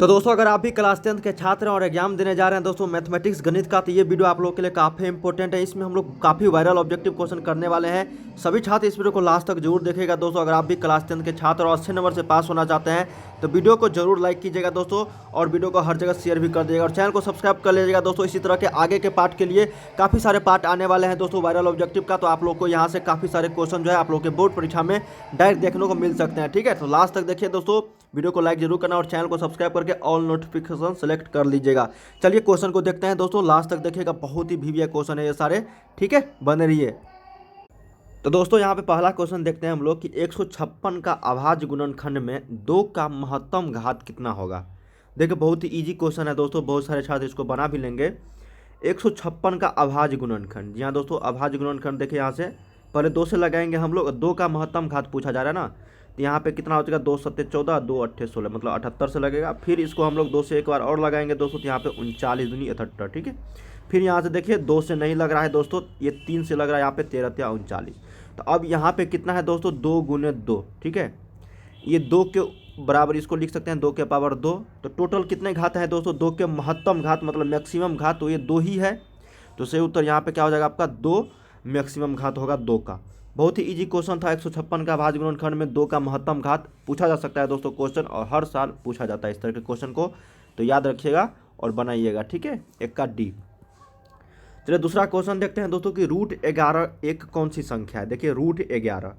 तो दोस्तों अगर आप भी क्लास 10th के छात्र हैं और एग्जाम देने जा रहे हैं दोस्तों मैथमेटिक्स गणित का, तो ये वीडियो आप लोगों के लिए काफ़ी इंपॉर्टेंट है। इसमें हम लोग काफ़ी वायरल ऑब्जेक्टिव क्वेश्चन करने वाले हैं। सभी छात्र इस वीडियो को लास्ट तक जरूर देखेगा दोस्तों। अगर आप भी क्लास 10th के छात्र और 80 नंबर से पास होना चाहते हैं तो वीडियो को जरूर लाइक कीजिएगा दोस्तों, और वीडियो को हर जगह शेयर भी कर दीजिएगा और चैनल को सब्सक्राइब कर लीजिएगा दोस्तों। इसी तरह के आगे के पार्ट के लिए काफ़ी सारे पार्ट आने वाले हैं दोस्तों वायरल ऑब्जेक्टिव का, तो आप लोग को यहाँ से काफ़ी सारे क्वेश्चन जो है आप लोग के बोर्ड परीक्षा में डायरेक्ट देखने को मिल सकते हैं। ठीक है, तो लास्ट तक देखिए दोस्तों, वीडियो को लाइक जरूर करना और चैनल को सब्सक्राइब करके ऑल नोटिफिकेशन सेलेक्ट कर लीजिएगा। चलिए क्वेश्चन को देखते हैं दोस्तों, लास्ट तक देखिएगा, बहुत ही वीवीआई क्वेश्चन है ये सारे। ठीक है, बने रहिए। तो दोस्तों यहाँ पे पहला क्वेश्चन देखते हैं हम लोग कि 156 का अभाज्य गुणनखंड में 2 का महत्तम घात कितना होगा। देखिए बहुत ही इजी क्वेश्चन है दोस्तों, बहुत सारे छात्र इसको बना भी लेंगे। 156 का अभाज्य गुणनखंड, जी हाँ दोस्तों, अभाज्य गुणनखंड देखिए यहाँ से पहले 2 से लगाएंगे हम लोग। 2 का महत्तम घात पूछा जा रहा है ना, तो यहाँ पे कितना हो जाएगा, 2 7 14, 2 8 16, मतलब 78 से लगेगा। फिर इसको हम लोग 2 से एक बार और लगाएंगे दोस्तों, तो यहाँ पे 39 दूनी 78। ठीक है, फिर यहाँ से देखिए 2 से नहीं लग रहा है दोस्तों, ये 3 से लग रहा है, यहाँ पे 13 या 39। तो अब यहाँ पे कितना है दोस्तों, 2 गुने 2। ठीक है, ये 2 के बराबर इसको लिख सकते हैं, 2 के पावर 2। तो टोटल कितने घात हैं दोस्तों, 2 के महत्तम घात मतलब मैक्सिमम घात, तो ये 2 ही है। तो सही उत्तर यहाँ पे क्या हो जाएगा आपका, 2 मैक्सिमम घात होगा 2 का। बहुत ही इजी क्वेश्चन था। 156 का अभाज्य गुणनखंड में 2 का महत्तम घात पूछा जा सकता है दोस्तों क्वेश्चन, और हर साल पूछा जाता है इस तरह के क्वेश्चन को, तो याद रखिएगा और बनाइएगा। ठीक है, एक का डी। चलिए दूसरा क्वेश्चन देखते हैं दोस्तों कि √11 एक कौन सी संख्या है। देखिए √11,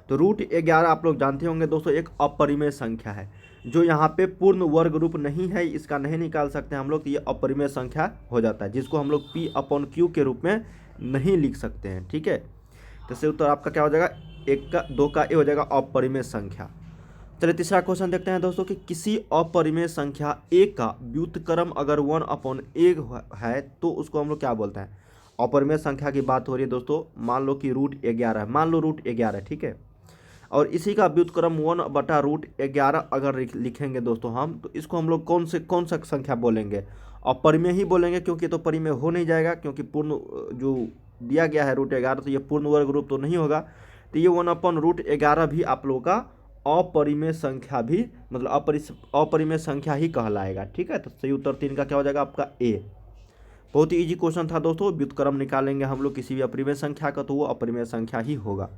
तो √11 आप लोग जानते होंगे दोस्तों एक अपरिमेय संख्या है, जो यहाँ पे पूर्ण वर्ग रूप नहीं है, इसका नहीं निकाल सकते हम लोग, तो ये अपरिमेय संख्या हो जाता है, जिसको हम लोग P/Q के रूप में नहीं लिख सकते हैं। ठीक है, तो सही उत्तर आपका क्या हो जाएगा, 1 का 2 का ए हो जाएगा अपरिमेय संख्या। चलिए तीसरा क्वेश्चन देखते हैं दोस्तों कि किसी अपरिमेय संख्या a का व्युत्क्रम अगर 1/a है तो उसको हम लोग क्या बोलते हैं। अपरिमेय संख्या की बात हो रही है दोस्तों, मान लो कि √11 है, मान लो √11 है। ठीक है, और इसी का व्युत्क्रम 1/√11 अगर लिखेंगे दोस्तों हम, तो इसको हम लोग कौन सा संख्या बोलेंगे, अपरिमेय ही बोलेंगे, क्योंकि तो परिमेय हो नहीं जाएगा, क्योंकि पूर्ण जो दिया गया है √11, तो ये पूर्ण वर्ग रूप तो नहीं होगा, तो ये 1/√11 भी आप लोगों का अपरिमेय संख्या भी मतलब अपरिमेय संख्या ही कहलाएगा। ठीक है, तो सही उत्तर 3 का क्या हो जाएगा आपका ए। बहुत ही इजी क्वेश्चन था दोस्तों, व्युत्क्रम निकालेंगे हम लोग किसी भी अपरिमेय संख्या का, तो वो अपरिमेय संख्या ही होगा।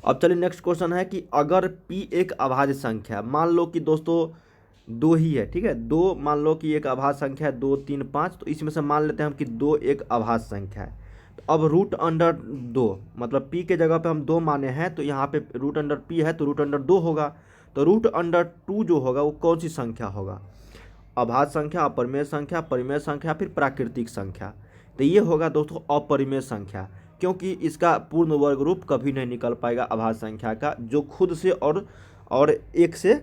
अब चलिए नेक्स्ट क्वेश्चन है कि अगर p एक अभाज्य संख्या, मान लो कि दोस्तों 2 ही है। ठीक है, 2 मान लो कि एक अभाज्य संख्या है, 2 3 5, तो इसमें से मान लेते हैं हम कि 2 एक अभाज्य संख्या है। तो अब √2 मतलब p के जगह पे हम 2 माने हैं, तो यहाँ पे √p है तो √2 होगा। तो √2 जो होगा वो कौन सी संख्या होगा, अभाज्य संख्या, अपरिमेय संख्या, परिमेय संख्या, फिर प्राकृतिक संख्या। तो ये होगा दोस्तों अपरिमेय संख्या, क्योंकि इसका पूर्ण वर्ग रूप कभी नहीं निकल पाएगा अभाज्य संख्या का, जो खुद से और 1 से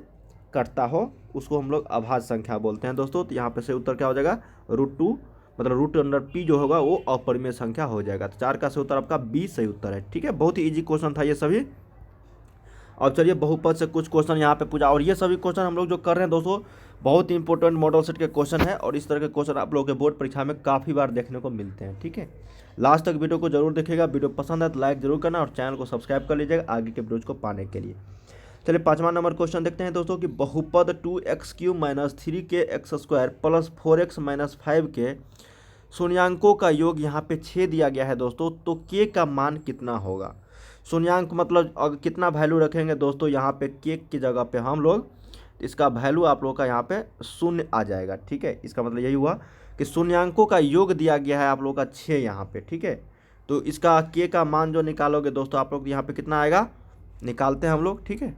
कटता हो उसको हम लोग अभाज्य संख्या बोलते हैं दोस्तों। तो यहाँ पे से उत्तर क्या हो जाएगा, √2 मतलब √p जो होगा वो अपरिमेय संख्या हो जाएगा। तो 4 का सही उत्तर आपका बी सही उत्तर है। ठीक है, बहुत ही इजी क्वेश्चन था ये सभी। और चलिए बहुपद से कुछ क्वेश्चन यहाँ पे पूछा, और ये सभी क्वेश्चन हम लोग जो कर रहे हैं दोस्तों बहुत ही इंपॉर्टेंट मॉडल सेट के क्वेश्चन है, और इस तरह के क्वेश्चन आप लोगों के बोर्ड परीक्षा में काफ़ी बार देखने को मिलते हैं। ठीक है, लास्ट तक वीडियो को जरूर देखिएगा, वीडियो पसंद है तो लाइक जरूर करना और चैनल को सब्सक्राइब कर लीजिएगा आगे के वीडियोज़ को पाने के लिए। चलिए 5वां नंबर क्वेश्चन देखते हैं दोस्तों कि बहुपद 2x³ - 3kx² + 4x - 5 के शून्यांकों का योग यहाँ पे 6 दिया गया है दोस्तों, तो k का मान कितना होगा। शून्यांक मतलब अगर कितना वैल्यू रखेंगे दोस्तों, यहाँ पे k की जगह पे हम लोग इसका वैल्यू आप लोग का यहाँ पे 0 आ जाएगा। ठीक है, इसका मतलब यही हुआ कि शून्यांकों का योग दिया गया है आप लोग का 6 यहाँ पे। ठीक है, तो इसका k का मान जो निकालोगे दोस्तों आप लोग यहाँ पे कितना आएगा, निकालते हैं हम लोग। ठीक है,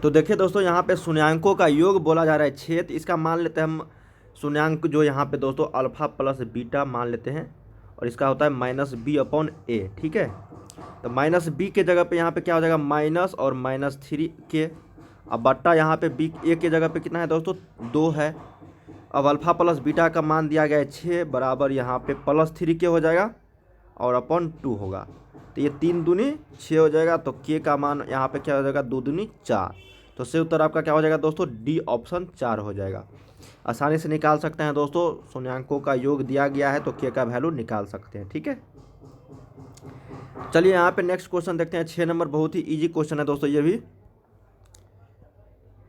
तो देखिए दोस्तों यहाँ पे शून्यांकों का योग बोला जा रहा है 6, तो इसका मान लेते हैं हम शून्यांक जो यहाँ पे दोस्तों अल्फा प्लस बीटा मान लेते हैं, और इसका होता है -b/a। ठीक है, तो -b के जगह पे यहाँ पे क्या हो जाएगा, माइनस और -3k, अब बट्टा यहाँ पे b a के जगह पे कितना है दोस्तों 2 है। अब अल्फा प्लस बीटा का मान दिया गया है 6 बराबर यहाँ पे +3k हो जाएगा और /2 होगा, तो ये 3 दूनी 6 हो जाएगा, तो k का मान यहाँ पे क्या हो जाएगा 2 दूनी 4। तो सही उत्तर आपका क्या हो जाएगा दोस्तों, डी ऑप्शन 4 हो जाएगा। आसानी से निकाल सकते हैं दोस्तों, शून्यांकों का योग दिया गया है तो k का वैल्यू निकाल सकते हैं। ठीक है, चलिए यहाँ पे नेक्स्ट क्वेश्चन देखते हैं 6 नंबर, बहुत ही इजी क्वेश्चन है दोस्तों ये भी।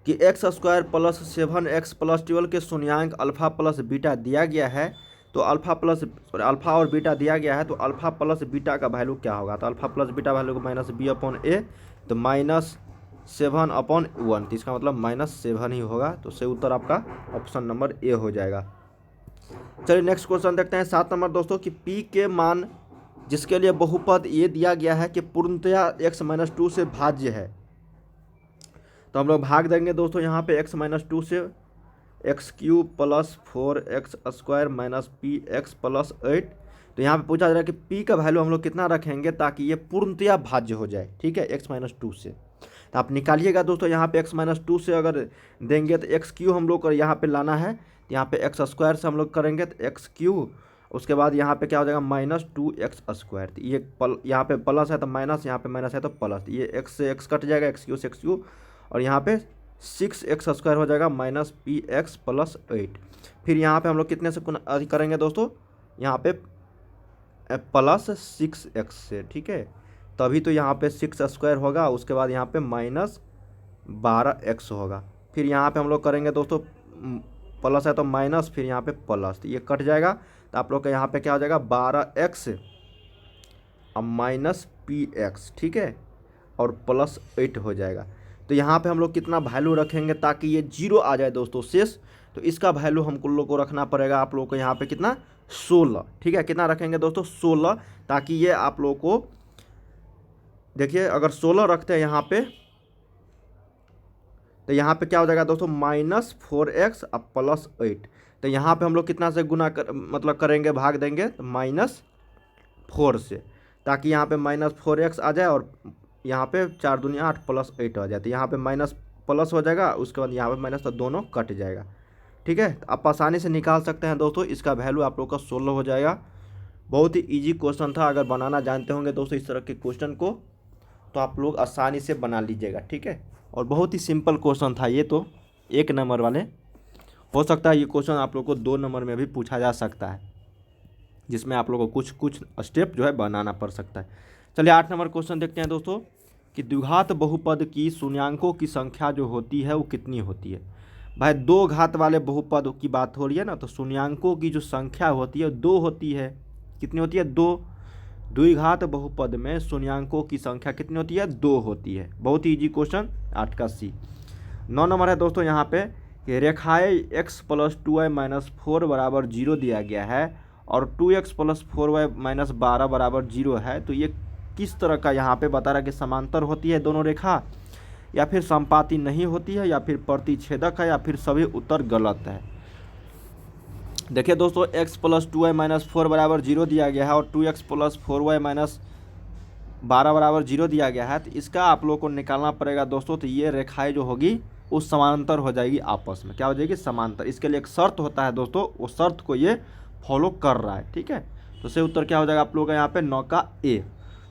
कि एक्स स्क्वायर प्लस 7x+12 के शून्यांक अल्फा प्लस बीटा दिया गया है, तो अल्फा और बीटा दिया गया है, तो अल्फा प्लस बीटा का वैल्यू क्या होगा? तो अल्फा प्लस बीटा वैल्यू को -b/a, तो -7/1, तो इसका मतलब -7 ही होगा। तो सही उत्तर आपका ऑप्शन नंबर ए हो जाएगा। चलिए नेक्स्ट क्वेश्चन देखते हैं 7 नंबर दोस्तों, कि p के मान जिसके लिए बहुपद ये दिया गया है कि पूर्णतया x-2 से भाज्य है, तो हम लोग भाग देंगे दोस्तों यहाँ पे x-2 से, x³ + 4x² - px + 8। तो यहाँ पे पूछा जा रहा है कि p का वैल्यू हम लोग कितना रखेंगे ताकि ये पूर्णतया भाज्य हो जाए, ठीक है, x-2 से। तो आप निकालिएगा दोस्तों, यहाँ पे x-2 से अगर देंगे तो x³ हम लोग को यहाँ पे लाना है, तो यहाँ पे x² से हम लोग करेंगे तो x³, उसके बाद यहाँ पे क्या हो जाएगा -2x²। तो ये यहाँ पे प्लस है तो माइनस, यहाँ पे माइनस है तो प्लस, ये x से x कट जाएगा, x³ से x³, और यहाँ पे 6x² हो जाएगा -px + 8। फिर यहाँ पे हम लोग कितने से अधिक करेंगे दोस्तों? यहाँ पे +6x से, ठीक है, तभी तो यहाँ पे 6² होगा, उसके बाद यहाँ पे -12x होगा। फिर यहाँ पे हम लोग करेंगे दोस्तों, प्लस है तो माइनस, फिर यहाँ पे प्लस, तो ये कट जाएगा, तो आप लोग का यहाँ पे क्या हो जाएगा 12x अब -px, ठीक है, और +8 हो जाएगा। तो यहाँ पे हम लोग कितना वैल्यू रखेंगे ताकि ये 0 आ जाए दोस्तों शेष? तो इसका वैल्यू हमको लोग को रखना पड़ेगा आप लोग को यहाँ पे कितना 16, ठीक है, कितना रखेंगे दोस्तों 16, ताकि ये आप लोग को देखिए अगर 16 रखते हैं यहाँ पे, तो यहाँ पे क्या हो जाएगा दोस्तों -4x अब +8। तो यहाँ पे हम लोग कितना से गुना मतलब करेंगे, भाग देंगे तो -4 से, ताकि यहाँ पे -4x आ जाए और यहाँ पे 4 दूनी 8 + 8 आ जाए। तो यहाँ पे माइनस प्लस हो जाएगा, उसके बाद यहाँ पे माइनस, तो दोनों कट जाएगा, ठीक है। तो आप आसानी से निकाल सकते हैं दोस्तों, इसका वैल्यू आप लोग का 16 हो जाएगा। बहुत ही इजी क्वेश्चन था, अगर बनाना जानते होंगे दोस्तों इस तरह के क्वेश्चन को, तो आप लोग आसानी से बना लीजिएगा, ठीक है। और बहुत ही सिंपल क्वेश्चन था ये, तो 1 नंबर वाले, हो सकता है ये क्वेश्चन आप लोग को 2 नंबर में भी पूछा जा सकता है, जिसमें आप लोग को कुछ कुछ स्टेप जो है बनाना पड़ सकता है। चलिए 8 नंबर क्वेश्चन देखते हैं दोस्तों, कि द्विघात बहुपद की शून्यांकों की संख्या जो होती है वो कितनी होती है? भाई 2 घात वाले बहुपद की बात हो रही है ना, तो शून्यांकों की जो संख्या होती है 2 होती है। कितनी होती है? 2। द्विघात बहुपद में शून्यांकों की संख्या कितनी होती है? 2 होती है। बहुत ही इजी क्वेश्चन, 8 का सी। 9 नंबर है दोस्तों यहाँ पे, कि रेखाएँ x + 2y - 4 = 0 दिया गया है और 2x + 4y - 12 = 0 है, तो ये किस तरह का यहाँ पे बता रहा है कि समांतर होती है दोनों रेखा, या फिर समपाती नहीं होती है, या फिर प्रतिच्छेदक है, या फिर सभी उत्तर गलत है। देखिए दोस्तों, x + 2y - 4 = 0 दिया गया है और 2x + 4y - 12 = 0 दिया गया है, तो इसका आप लोग को निकालना पड़ेगा दोस्तों। तो ये रेखाएं जो होगी वो समांतर हो जाएगी आपस में। क्या हो जाएगी? समांतर। इसके लिए एक शर्त होता है दोस्तों, वो शर्त को ये फॉलो कर रहा है, ठीक है। तो सही उत्तर क्या हो जाएगा आप लोग का यहाँ पे 9 का ए।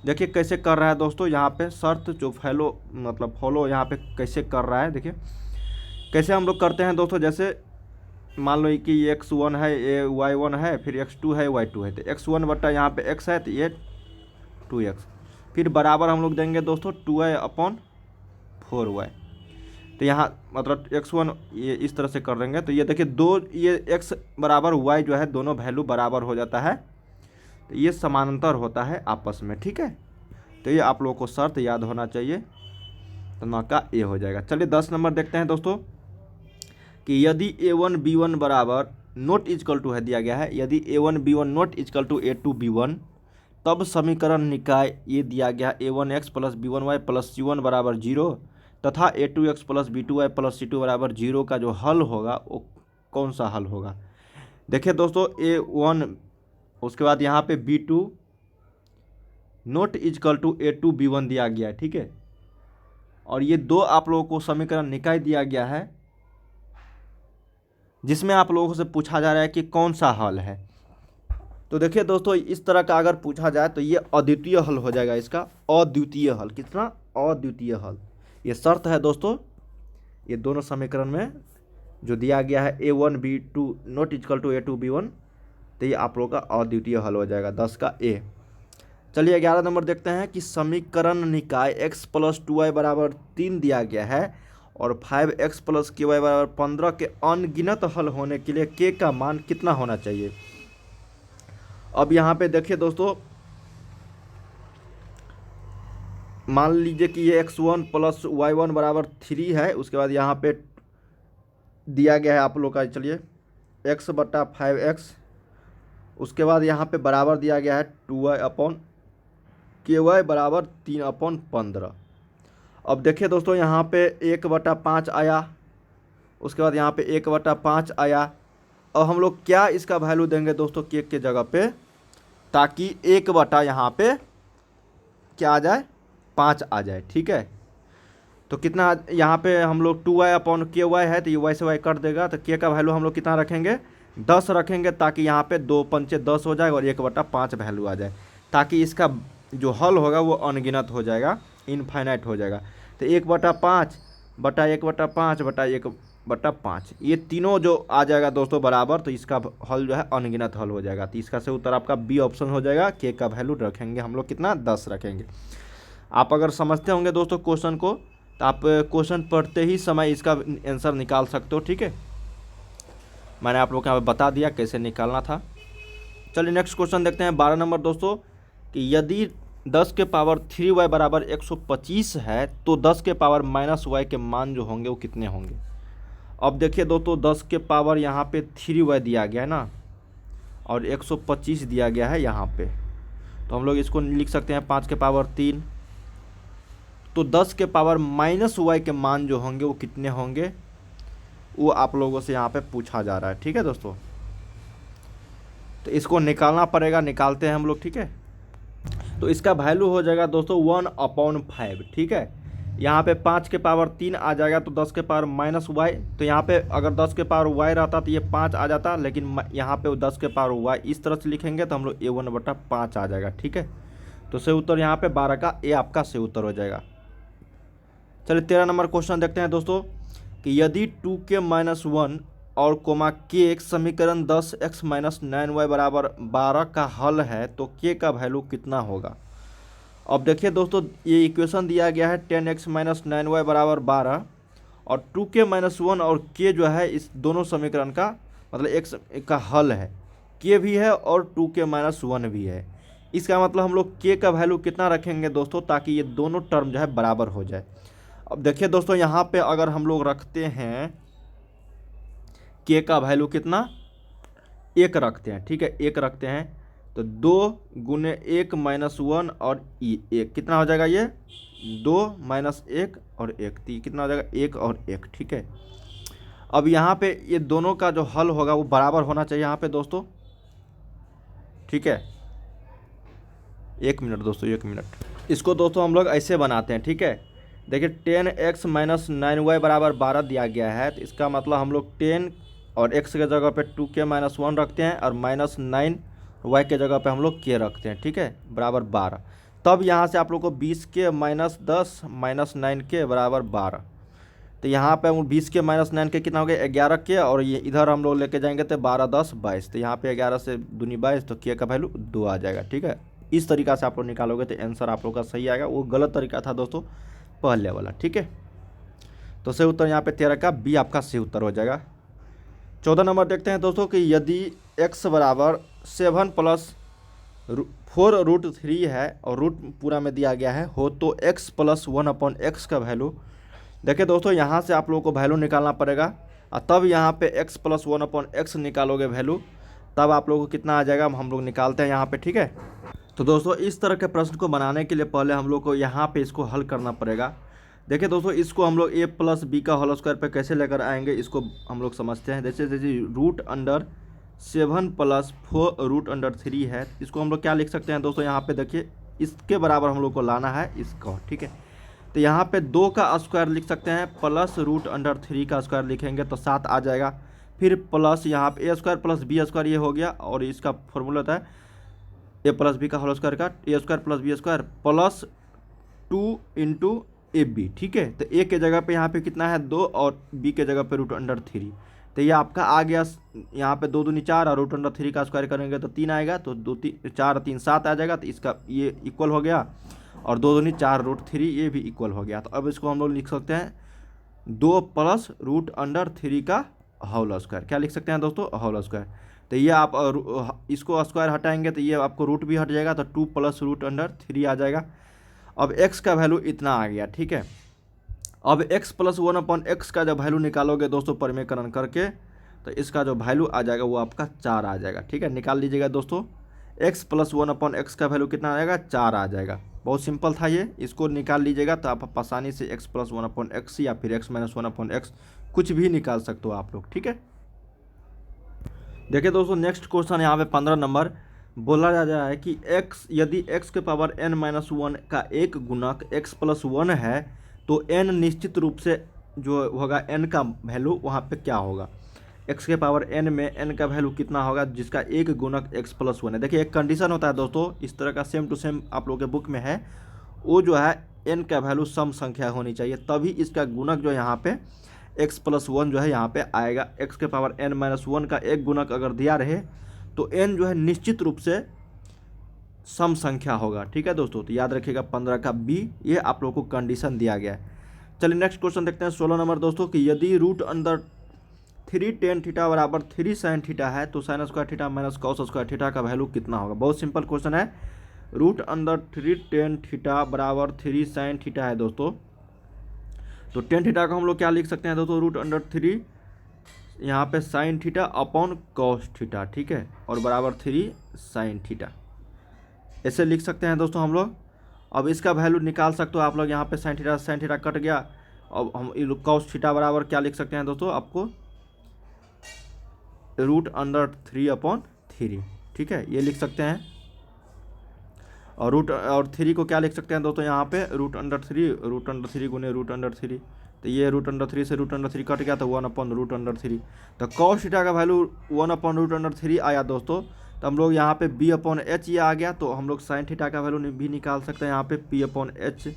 देखिए कैसे कर रहा है दोस्तों, यहाँ पे शर्त जो फॉलो यहाँ पे कैसे कर रहा है। देखिए कैसे हम लोग करते हैं दोस्तों, जैसे मान लो कि ये x1 है, ये y1 है, फिर x2 है, y2 है, तो x1 बटा यहाँ पे x है, तो ये 2x, फिर बराबर हम लोग देंगे दोस्तों 2y/4y। तो यहाँ मतलब x1 ये इस तरह से कर देंगे, तो ये देखिए ये x बराबर y जो है दोनों वैल्यू बराबर हो जाता है, तो ये समानांतर होता है आपस में, ठीक है। तो ये आप लोगों को शर्त याद होना चाहिए, तो 9 का ए हो जाएगा। चलिए 10 नंबर देखते हैं दोस्तों, कि यदि a1 b1 बराबर नॉट इक्वल टू है दिया गया है, यदि a1 b1 not equal to a2 b1, तब समीकरण निकाय ये दिया गया a1x + b1y + c1 = 0 तथा a2x + b2y + c2 = 0 का जो हल होगा वो कौन सा हल होगा? देखिए दोस्तों, a1 उसके बाद यहाँ पे b2 not equal to a2 b1 दिया गया है, ठीक है, और ये 2 आप लोगों को समीकरण निकाय दिया गया है, जिसमें आप लोगों से पूछा जा रहा है कि कौन सा हल है। तो देखिए दोस्तों, इस तरह का अगर पूछा जाए तो ये अद्वितीय हल हो जाएगा, इसका अद्वितीय हल। कितना? अद्वितीय हल। ये शर्त है दोस्तों, ये दोनों समीकरण में जो दिया गया है a1 b2 not equal to a2 b1, तो ये आप लोगों का अद्वितीय हल हो जाएगा, 10 का ए। चलिए 11 नंबर देखते हैं, कि समीकरण निकाय x + 2y = 3 दिया गया है और 5x प्लस के वाई बराबर 15 के अनगिनत हल होने के लिए के का मान कितना होना चाहिए। अब यहाँ पे देखिए दोस्तों, मान लीजिए कि ये x1 प्लस y1 बराबर 3 है। उसके बाद यहाँ पे दिया गया है आप लोग का, चलिए x बटा 5x। उसके बाद यहाँ पे बराबर दिया गया है 2y अपॉन के वाई बराबर 3/15। अब देखिए दोस्तों, यहाँ पे 1/5 आया। उसके बाद यहाँ पे 1/5 आया। अब हम लोग क्या इसका वैल्यू देंगे दोस्तों के जगह पे, ताकि 1 यहाँ पे क्या आ जाए, 5 आ जाए। ठीक है, तो कितना यहाँ पे हम लोग 2y अपॉन के वाई है, तो ये y से y कट देगा, तो के का वैल्यू हम लोग कितना रखेंगे, 10 रखेंगे, ताकि यहाँ पे 2 पंचे 10 हो जाए और 1/5 वैल्यू आ जाए, ताकि इसका जो हल होगा वो अनगिनत हो जाएगा, इनफाइनाइट हो जाएगा। तो 1/5 बटा 1/5 बटा 1/5 ये तीनों जो आ जाएगा दोस्तों बराबर, तो इसका हल जो है अनगिनत हल हो जाएगा। तो इसका से उत्तर आपका बी ऑप्शन हो जाएगा। के का वैल्यू रखेंगे हम लोग कितना, 10 रखेंगे। आप अगर समझते होंगे दोस्तों क्वेश्चन को, तो आप क्वेश्चन पढ़ते ही समय इसका आंसर निकाल सकते हो। ठीक है, मैंने आप लोग को यहाँ पे बता दिया कैसे निकालना था। चलिए नेक्स्ट क्वेश्चन देखते हैं, 12 नंबर दोस्तों, कि यदि 10 के पावर 3y बराबर 125 है तो 10 के पावर -y के मान जो होंगे वो कितने होंगे। अब देखिए दोस्तों, 10 के पावर यहाँ पे 3y दिया गया है ना, और 125 दिया गया है यहाँ पे, तो हम लोग इसको लिख सकते हैं 5 के पावर 3। तो 10 के पावर -y के मान जो होंगे वो कितने होंगे, वो आप लोगों से यहाँ पे पूछा जा रहा है। ठीक है दोस्तों, तो इसको निकालना पड़ेगा, निकालते हैं हम लोग। ठीक है, तो इसका वैल्यू हो जाएगा दोस्तों 1/5। ठीक है, यहाँ पे 5 के पावर 3 आ जाएगा, तो 10 के पावर -y, तो यहाँ पे अगर 10 के पावर y रहता तो ये 5 आ जाता, लेकिन यहाँ पे 10 के पावर y इस तरह से लिखेंगे तो हम लोग a1/5 आ जाएगा। ठीक है, तो सही उत्तर यहाँ पे 12 का ए आपका सही उत्तर हो जाएगा। चलिए 13 नंबर क्वेश्चन देखते हैं दोस्तों, कि यदि 2k - 1 और कोमा के एक समीकरण 10x - 9y बराबर 12 का हल है, तो के का वैल्यू कितना होगा। अब देखिए दोस्तों, ये इक्वेशन दिया गया है 10x - 9y बराबर 12, और 2k - 1 और के जो है इस दोनों समीकरण का मतलब x का हल है, के भी है और 2k - 1 भी है। इसका मतलब हम लोग के का वैल्यू कितना रखेंगे दोस्तों, ताकि ये दोनों टर्म जो है बराबर हो जाए। अब देखिए दोस्तों, यहाँ पे अगर हम लोग रखते हैं के का वैल्यू कितना, 1 रखते हैं। ठीक है, 1 रखते हैं, तो 2 गुने 1 - 1 और 1 कितना हो जाएगा, ये 2 - 1 और 1, तो ये कितना हो जाएगा, 1 और 1। ठीक है, अब यहाँ पे ये दोनों का जो हल होगा वो बराबर होना चाहिए यहाँ पे दोस्तों। ठीक है, 1 मिनट दोस्तों, 1 मिनट। इसको दोस्तों हम लोग ऐसे बनाते हैं। ठीक है, देखिए 10x - 9y बराबर 12 दिया गया है, तो इसका मतलब हम लोग 10 और x के जगह पे 2k - 1 रखते हैं, और -9y के जगह पे हम लोग k रखते हैं। ठीक है, बराबर 12। तब यहाँ से आप लोग को 20k - 10 - 9k बराबर 12, तो यहाँ पे हम 20k - 9k कितना हो गया, 11k, और ये इधर हम लोग लेके जाएंगे तो 12 10 22, तो यहाँ पे 11 से दूनी 22, तो k का वैल्यू 2 आ जाएगा। ठीक है, इस तरीका से आप लोग निकालोगे तो आंसर आप लोग का सही आएगा। वो गलत तरीका था दोस्तों पहले वाला। ठीक है, तो सही उत्तर यहाँ पे 13 का बी आपका सही उत्तर हो जाएगा। 14 नंबर देखते हैं दोस्तों, कि यदि x बराबर 7 + 4√3 है और रूट पूरा में दिया गया है हो, तो x + 1/x का वैल्यू, देखिए दोस्तों यहाँ से आप लोगों को वैल्यू निकालना पड़ेगा, और तब यहाँ पे x + 1/x निकालोगे वैल्यू, तब आप लोगों को कितना आ जाएगा, हम लोग निकालते हैं यहाँ पे। ठीक है, तो दोस्तों इस तरह के प्रश्न को बनाने के लिए पहले हम लोग को यहाँ पे इसको हल करना पड़ेगा। देखिए दोस्तों, इसको हम लोग a + b का होल स्क्वायर पे कैसे लेकर आएंगे, इसको हम लोग समझते हैं। जैसे √7 + 4√3 है, इसको हम लोग क्या लिख सकते हैं दोस्तों, यहाँ पे देखिए इसके बराबर हम लोग को लाना है इसको। ठीक है, तो यहाँ पे 2 का स्क्वायर लिख सकते हैं, प्लस √3 का स्क्वायर लिखेंगे तो 7 आ जाएगा। फिर प्लस यहाँ पे a² + b² ये हो गया, और इसका फॉर्मूला होता है a + b का होल स्क्वायर का a² + b² प्लस 2 × ab। ठीक है, तो a के जगह पे यहाँ पे कितना है 2, और b के जगह पे √3, तो ये आपका आ गया। यहाँ पे 2 दूनी 4 और √3 का स्क्वायर करेंगे तो 3 आएगा, तो 2 4 3 7 आ जाएगा, तो इसका ये इक्वल हो गया, और 2 दूनी 4 √3 ये भी इक्वल हो गया। तो अब इसको हम लोग लिख सकते हैं 2 प्लस रूट अंडर 3 का होल स्क्वायर। क्या लिख सकते हैं दोस्तों? Whole square. तो ये आप इसको स्क्वायर हटाएंगे तो ये आपको रूट भी हट जाएगा, तो 2 प्लस रूट अंडर 3 आ जाएगा। अब x का वैल्यू इतना आ गया, ठीक है। अब x प्लस 1/x का जब वैल्यू निकालोगे दोस्तों परिमेयकरण करके, तो इसका जो वैल्यू आ जाएगा वो आपका 4 आ जाएगा, ठीक है। निकाल लीजिएगा दोस्तों, x प्लस 1/x का वैल्यू कितना आ जाएगा? 4 आ जाएगा। बहुत सिंपल था ये, इसको निकाल लीजिएगा तो आप आसानी से x प्लस 1/x या फिर x माइनस 1/x कुछ भी निकाल सकते हो आप लोग, ठीक है। देखिए दोस्तों, नेक्स्ट क्वेश्चन यहाँ पे 15 नंबर बोला जा रहा है कि x यदि x के पावर n-1 का एक गुणक x प्लस 1 है तो n निश्चित रूप से जो होगा n का वैल्यू वहाँ पे क्या होगा। x के पावर n में n का वैल्यू कितना होगा जिसका एक गुणक x प्लस 1 है। देखिए एक कंडीशन होता है दोस्तों, इस तरह का सेम टू सेम आप लोगों के बुक में है, वो जो है n का वैल्यू सम संख्या होनी चाहिए, तभी इसका गुणक जो यहाँ पे x प्लस 1 जो है यहाँ पे आएगा। x के पावर n-1 का एक गुणक अगर दिया रहे तो n जो है निश्चित रूप से सम संख्या होगा, ठीक है दोस्तों। तो याद रखिएगा 15 का बी, ये आप लोगों को कंडीशन दिया गया है। चलिए नेक्स्ट क्वेश्चन देखते हैं 16 नंबर दोस्तों, कि यदि रूट अंडर 3 टेन थीटा बराबर 3 साइन थीटा है तो sine square theta minus cos square theta का वैल्यू कितना होगा। बहुत सिंपल क्वेश्चन है। रूट अंडर 3 टेन थीटा बराबर 3 साइन थीटा है दोस्तों, तो टेन थीटा को हम लोग क्या लिख सकते हैं दोस्तों? रूट अंडर 3 यहाँ पे sine theta upon cos theta, ठीक है, और बराबर 3 साइन थीटा, ऐसे लिख सकते हैं दोस्तों हम लोग। अब इसका वैल्यू निकाल सकते हो आप लोग, यहाँ पे साइन थीटा कट गया। अब हम कॉस थीटा बराबर क्या लिख सकते हैं दोस्तों? आपको रूट अंडर 3/3, ठीक है, ये लिख सकते हैं। और 3 को क्या लिख सकते हैं दोस्तों? यहाँ पे रूट अंडर 3 गुने रूट अंडर 3, तो ये रूट अंडर 3 से रूट अंडर 3 कट गया तो 1/√3। तो कॉस थीटा का वैल्यू 1/√3 आया दोस्तों। तो हम लोग यहाँ पे b/h ये आ गया, तो हम लोग साइन थीटा का वैल्यू भी निकाल सकते हैं यहाँ पे p/h।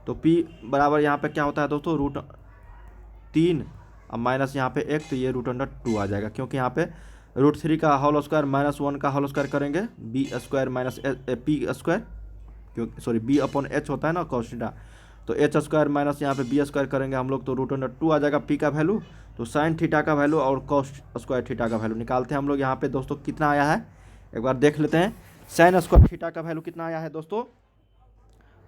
तो p बराबर यहाँ पे क्या होता है दोस्तों? √3 अब माइनस यहाँ पे 1, तो ये √2 आ जाएगा, क्योंकि यहाँ पे √3 का होल स्क्वायर माइनस 1 का होल स्क्वायर करेंगे B square minus P square, क्योंकि सॉरी b/h होता है ना कॉस थीटा, तो एच स्क्वायर माइनस यहाँ पे बी स्क्वायर करेंगे हम लोग, तो √2 आ जाएगा पी का वैल्यू। तो साइन थीटा का वैल्यू और कॉस स्क्वायर थीटा का वैल्यू निकालते हैं हम लोग। यहाँ पे दोस्तों कितना आया है एक बार देख लेते हैं। साइन स्क्वायर थीटा का वैल्यू कितना आया है दोस्तों?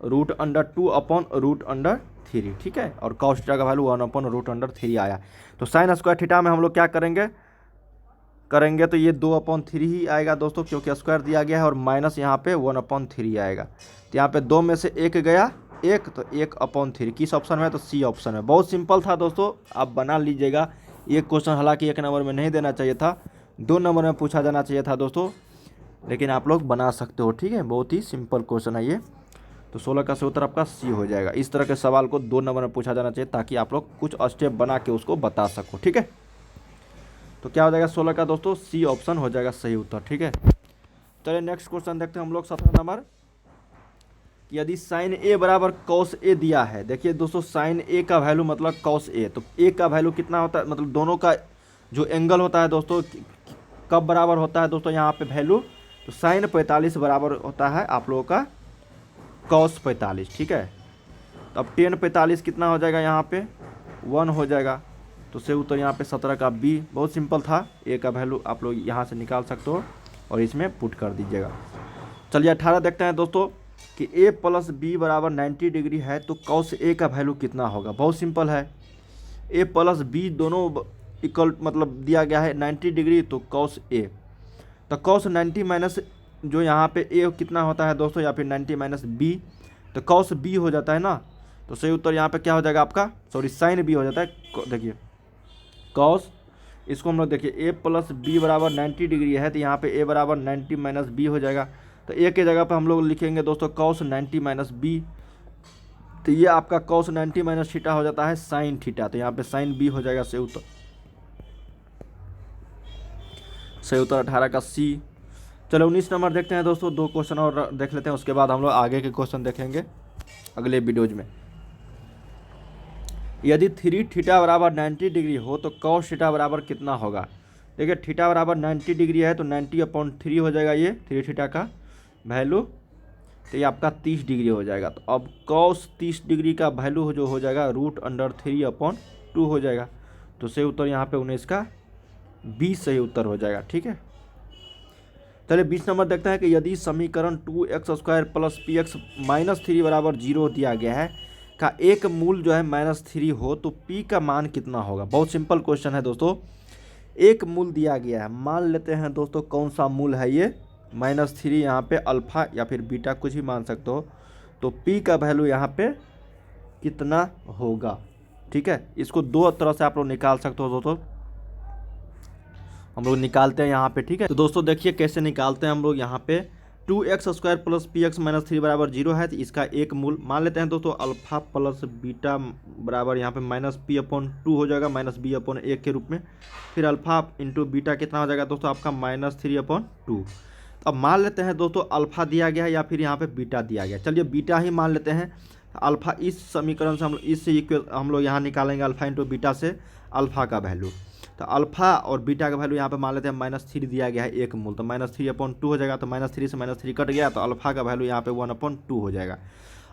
√2/√3, ठीक है, और कॉस थीटा का वैल्यू 1/√3 आया। तो साइन स्क्वायर थीटा में हम लोग क्या करेंगे तो ये 2/3 ही आएगा दोस्तों, क्योंकि स्क्वायर दिया गया है, और माइनस यहाँ पे 1/3 आएगा। तो यहाँ पे 2 में से 1 गया, एक तो 1/3 किस ऑप्शन में है? तो सी ऑप्शन में। बहुत सिंपल था दोस्तों, आप बना लीजिएगा। ये क्वेश्चन हालांकि 1 नंबर में नहीं देना चाहिए था, 2 नंबर में पूछा जाना चाहिए था दोस्तों, लेकिन आप लोग बना सकते हो, ठीक है। बहुत ही सिंपल क्वेश्चन है ये। तो 16 का सही उत्तर आपका सी हो जाएगा। इस तरह के सवाल को 2 नंबर में पूछा जाना चाहिए, ताकि आप लोग कुछ स्टेप बना के उसको बता सको, ठीक है। तो क्या हो जाएगा 16 का दोस्तों? सी ऑप्शन हो जाएगा सही उत्तर, ठीक है। चलिए नेक्स्ट क्वेश्चन देखते हैं हम लोग 17 नंबर। यदि साइन ए बराबर कॉस ए दिया है, देखिए दोस्तों साइन ए का वैल्यू मतलब कॉस ए, तो ए का वैल्यू कितना होता है, मतलब दोनों का जो एंगल होता है दोस्तों कब बराबर होता है दोस्तों? यहाँ पे वैल्यू तो साइन 45 बराबर होता है आप लोगों का कॉस 45, ठीक है। तो अब टेन 45 कितना हो जाएगा? यहाँ पे 1 हो जाएगा। तो सही उत्तर यहाँ पे 17 का बी। बहुत सिंपल था, ए का वैल्यू आप लोग यहाँ से निकाल सकते हो और इसमें पुट कर दीजिएगा। चलिए 18 देखते हैं दोस्तों, कि a प्लस बी बराबर 90 डिग्री है तो कॉस ए का वैल्यू कितना होगा। बहुत सिंपल है, a प्लस बी दोनों इक्वल मतलब दिया गया है 90 डिग्री, तो कॉस ए, तो कॉस 90 माइनस जो यहाँ पे a कितना होता है दोस्तों, या फिर 90 माइनस बी, तो कॉस बी हो जाता है ना। तो सही उत्तर यहाँ पे क्या हो जाएगा आपका? सॉरी साइन बी हो जाता है। देखिए कॉस, इसको हम लोग देखिए a प्लस बी बराबर 90 डिग्री है, तो यहाँ पे a बराबर 90 माइनस बी हो जाएगा। तो ए के जगह पर हम लोग लिखेंगे दोस्तों कॉस 90 माइनस बी, तो ये आपका कॉस 90 माइनस थीटा हो जाता है साइन थीटा, तो यहाँ पे साइन बी हो जाएगा सही उत्तर। सही उत्तर 18 का सी। चलो 19 नंबर देखते हैं दोस्तों, 2 क्वेश्चन और देख लेते हैं, उसके बाद हम लोग आगे के क्वेश्चन देखेंगे अगले वीडियोज में। यदि 3 थीटा बराबर 90 डिग्री हो तो कॉस थीटा बराबर कितना होगा। देखिए थीटा बराबर 90 डिग्री है तो 90/3 हो जाएगा ये 3 थीटा का वैल्यू, तो ये आपका 30 डिग्री हो जाएगा। तो अब कॉस 30 डिग्री का वैल्यू जो हो जाएगा √3/30 2 हो जाएगा। तो सही उत्तर यहाँ पे 19 का 20 सही उत्तर हो जाएगा। ठीक है, चलिए 20 नंबर देखते हैं कि यदि समीकरण 2x² प्लस px माइनस 3 बराबर 0 दिया गया है का एक मूल जो है -3 हो तो p का मान कितना होगा। बहुत सिंपल क्वेश्चन है दोस्तों, एक मूल दिया गया है, मान लेते हैं दोस्तों कौन सा मूल है ये -3, यहाँ पे अल्फा या फिर बीटा कुछ भी मान सकते हो। तो p का वैल्यू यहाँ पे कितना होगा। ठीक है, इसको दो तरह से आप लोग निकाल सकते हो दोस्तों, हम लोग निकालते हैं यहाँ पे। ठीक है, तो दोस्तों देखिए कैसे निकालते हैं हम लोग। यहाँ पे 2x² प्लस px माइनस 3 बराबर 0 है, तो इसका एक मूल मान लेते हैं दोस्तों अल्फा प्लस बीटा बराबर यहाँ पे -p/2 हो जाएगा, -b/1 के रूप में। फिर अल्फा इंटू बीटा कितना हो जाएगा दोस्तों आपका -3/2। अब मान लेते हैं दोस्तों अल्फा दिया गया है या फिर यहाँ पे बीटा दिया गया, चलिए बीटा ही मान लेते हैं। अल्फा इस समीकरण से हम लोग यहाँ निकालेंगे अल्फा इंटू बीटा से अल्फा का वैल्यू। तो अल्फा और बीटा का वैल्यू यहाँ पे मान लेते हैं -3 दिया गया है एक मूल, तो -3/2 हो जाएगा। तो -3 से -3 कट गया, तो अल्फा का वैल्यू यहाँ पे 1/2 हो जाएगा।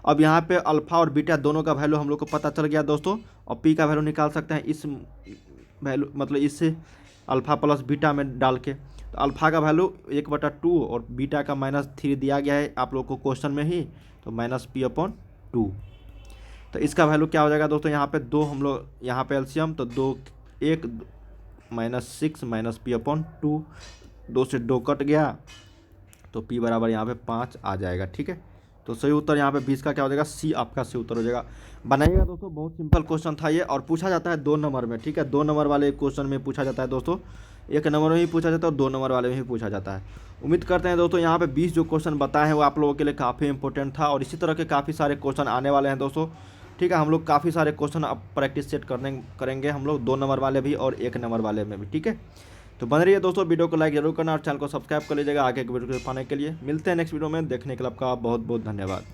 अब यहाँ पे अल्फा और बीटा दोनों का वैल्यू हम लोग को पता चल गया दोस्तों, और पी का वैल्यू निकाल सकते हैं इस वैल्यू मतलब इससे अल्फा प्लस बीटा में डाल के। तो अल्फा का वैल्यू 1/2 और बीटा का -3 दिया गया है आप लोग को क्वेश्चन में ही, तो -p/2। तो इसका वैल्यू क्या हो जाएगा दोस्तों, यहाँ पे 2 हम लोग यहाँ पे एलसीएम, तो 2 1 -6 -p/2, 2 से 2 कट गया, तो p बराबर यहाँ पे 5 आ जाएगा। ठीक है, तो सही उत्तर यहाँ पे 20 का क्या हो जाएगा, सी आपका सही उत्तर हो जाएगा। बनाइएगा दोस्तों, बहुत सिंपल क्वेश्चन था ये, और पूछा जाता है 2 नंबर में। ठीक है, 2 नंबर वाले क्वेश्चन में पूछा जाता है दोस्तों, 1 नंबर में भी पूछा जाता है और 2 नंबर वाले में भी पूछा जाता है। उम्मीद करते हैं दोस्तों यहाँ पे 20 जो क्वेश्चन बताए हैं वो आप लोगों के लिए काफ़ी इंपॉर्टेंट था, और इसी तरह के काफ़ी सारे क्वेश्चन आने वाले हैं दोस्तों। ठीक है, हम लोग काफ़ी सारे क्वेश्चन अब प्रैक्टिस सेट करेंगे हम लोग, 2 नंबर वाले भी और 1 नंबर वाले में भी। ठीक है, तो बन रही है दोस्तों, वीडियो को लाइक जरूर करना और चैनल को सब्सक्राइब कर लीजिएगा आगे के वीडियो को पाने के लिए। मिलते हैं नेक्स्ट वीडियो में, देखने के लिए आपका बहुत बहुत धन्यवाद।